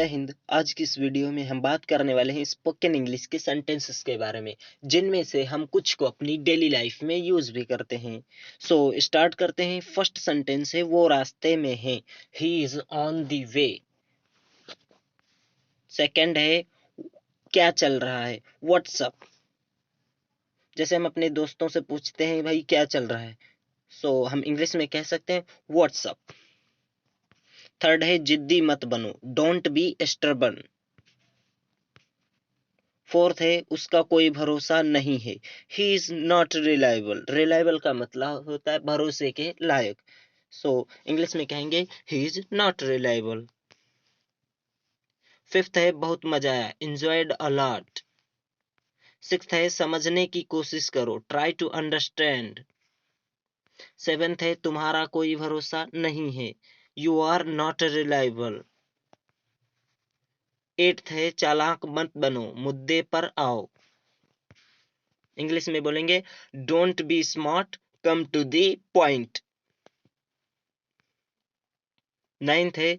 जय हिंद। आज की इस वीडियो में हम बात करने वाले हैं स्पोकन इंग्लिश के सेंटेंसेस के बारे में, जिनमें से हम कुछ को अपनी डेली लाइफ में यूज भी करते हैं। सो स्टार्ट करते हैं। फर्स्ट सेंटेंस है वो रास्ते में है, he is on the way. Second है क्या चल रहा है, व्हाट्सअप। जैसे हम अपने दोस्तों से पूछते हैं भाई क्या चल रहा है, सो हम इंग्लिश में कह सकते हैं व्हाट्सअप। थर्ड है जिद्दी मत बनो, डोंट बी स्टबर्न। फोर्थ है उसका कोई भरोसा नहीं है, he is not reliable. Reliable का मतलब होता है भरोसे के लायक। सो इंग्लिश में कहेंगे he is not reliable. Fifth है बहुत मजा आया, एंजॉयड अ लॉट। सिक्स्थ है समझने की कोशिश करो, ट्राई टू अंडरस्टैंड। सेवेंथ है तुम्हारा कोई भरोसा नहीं है, you are not reliable. Eighth है चालाक मत बनो, मुद्दे पर आओ। इंग्लिश में बोलेंगे don't be smart, come to the point. Ninth है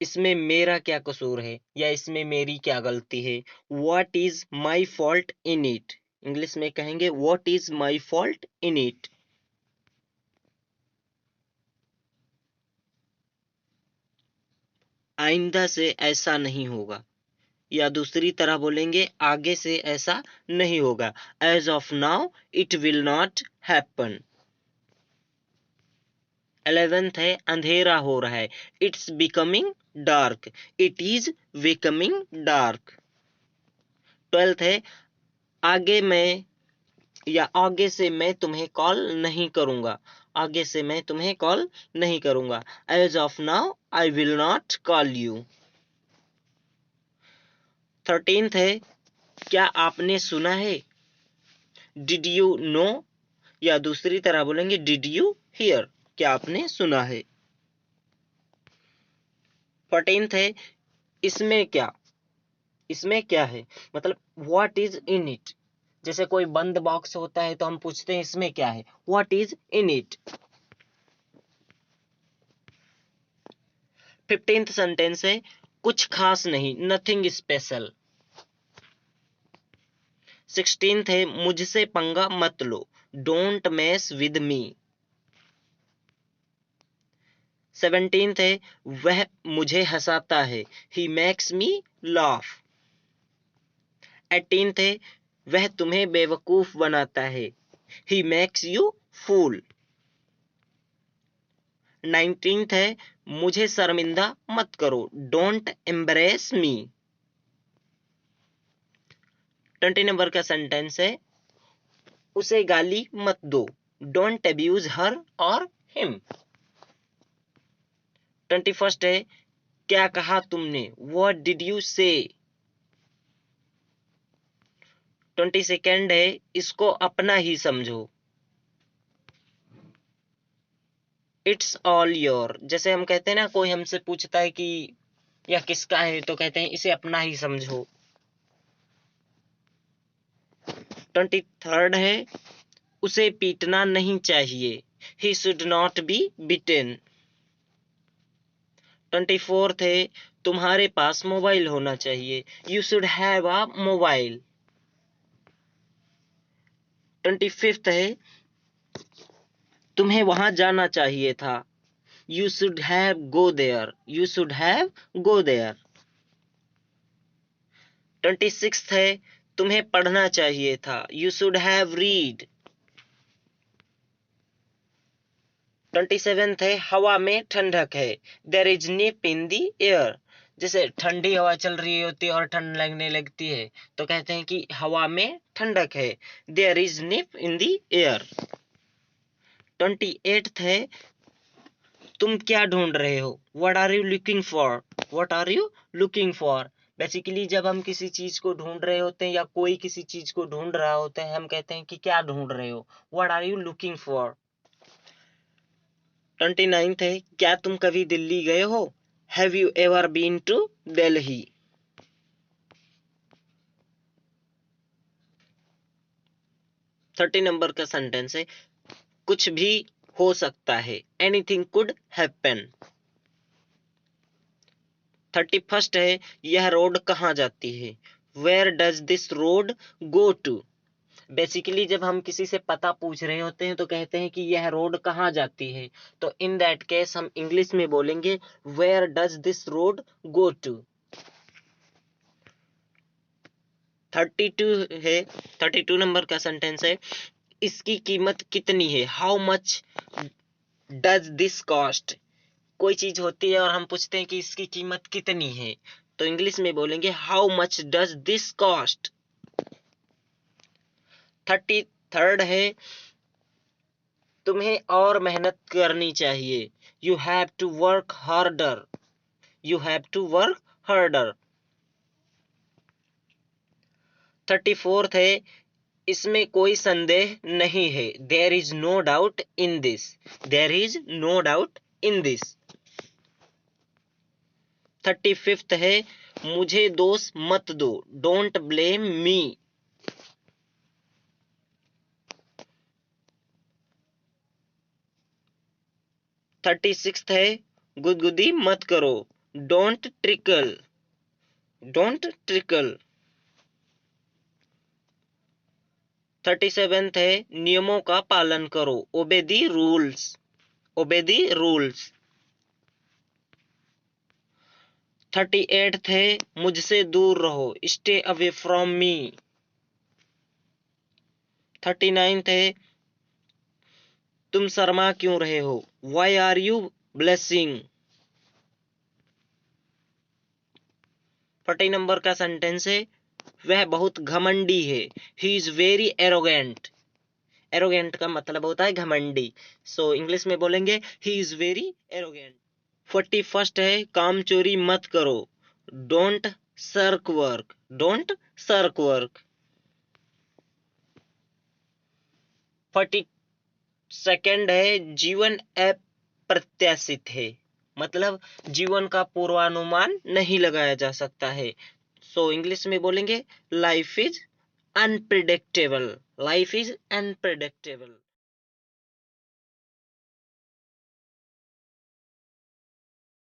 इसमें मेरा क्या कसूर है या इसमें मेरी क्या गलती है, what is my fault in it. English में कहेंगे what is my fault in it. आइंदा से ऐसा नहीं होगा, या दूसरी तरह बोलेंगे आगे से ऐसा नहीं होगा, as of now it will not happen. 11th है अंधेरा हो रहा है, it's becoming dark, it is becoming dark. 12th है आगे मैं या आगे से मैं तुम्हें कॉल नहीं करूंगा, आगे से मैं तुम्हें कॉल नहीं करूंगा, as of now I will not call you. 13th है क्या आपने सुना है, डिड यू नो, या दूसरी तरह बोलेंगे डिड यू हियर, क्या आपने सुना है। 14th है इसमें क्या, इसमें क्या है मतलब व्हाट इज इन इट। जैसे कोई बंद बॉक्स होता है तो हम पूछते हैं इसमें क्या है, what is in it. 15th sentence है कुछ खास नहीं, नथिंग स्पेशल। 16th है मुझसे पंगा मत लो, don't mess with me. 17th है वह मुझे हंसाता है, he makes me laugh. 18th है वह तुम्हें बेवकूफ बनाता है, he makes you fool. 19th है मुझे शर्मिंदा मत करो, डोंट एम्बरेस मी। 20 नंबर का सेंटेंस है उसे गाली मत दो, डोंट अब्यूज हर और हिम। 21st है क्या कहा तुमने, व्हाट डिड यू से। 22nd है इसको अपना ही समझो, इट्स ऑल योर। जैसे हम कहते हैं ना, कोई हमसे पूछता है कि यह किसका है तो कहते हैं इसे अपना ही समझो। 23rd है उसे पीटना नहीं चाहिए, he should not be beaten. 24th है तुम्हारे पास मोबाइल होना चाहिए, you should have a mobile. 25th है तुम्हें वहां जाना चाहिए था, you should have go there, you should have go there. 26th है तुम्हें पढ़ना चाहिए था, you should have read. 27th है हवा में ठंडक है, there is nip in the air. जैसे ठंडी हवा चल रही होती है और ठंड लगने लगती है तो कहते हैं कि हवा में ठंडक है, there is nip in the air. 28th है तुम क्या ढूंढ रहे हो, what are you looking for, what are you looking for. Basically जब हम किसी चीज को ढूंढ रहे होते हैं या कोई किसी चीज को ढूंढ रहा होता है हम कहते हैं कि क्या ढूंढ रहे हो, what are you looking for. 29th है क्या तुम कभी दिल्ली गए हो, have you ever been to Delhi. 30 number का सेंटेंस है कुछ भी हो सकता है, एनीथिंग कुड हैपन। 31 है, यह रोड कहाँ जाती है? Where does this road go to? Basically जब हम किसी से पता पूछ रहे होते हैं तो कहते हैं कि यह रोड कहाँ जाती है, तो इन दैट केस हम इंग्लिश में बोलेंगे where does this road go to. 32 है, 32 नंबर का सेंटेंस है, इसकी कीमत कितनी है? How much does this cost? कोई चीज होती है और हम पूछते हैं कि इसकी कीमत कितनी है, तो इंग्लिश में बोलेंगे how much does this cost. 33 है, तुम्हें और मेहनत करनी चाहिए। You have to work harder. You have to work harder. 34 है, इसमें कोई संदेह नहीं है। There is no doubt in this. There is no doubt in this. 35 है, मुझे दोष मत दो। Don't blame me. 36 है, गुदगुदी मत करो। Don't trickle. Don't trickle. 37 है, नियमों का पालन करो। ओबे दी रूल्स। ओबे दी रूल्स। 38 है, मुझसे दूर रहो। Stay away from me. 39 है, तुम शर्मा क्यों रहे हो? Why are you blushing? 40 number का सेंटेंस है, वह बहुत घमंडी है। He is very arrogant. Arrogant का मतलब होता है घमंडी, सो इंग्लिश में बोलेंगे ही इज वेरी एरोगेंट। 41 है, काम चोरी मत करो। Don't shirk work. Don't shirk work. 42 है, जीवन अप्रत्याशित है, मतलब जीवन का पूर्वानुमान नहीं लगाया जा सकता है, सो इंग्लिश में बोलेंगे life is unpredictable. Life is unpredictable.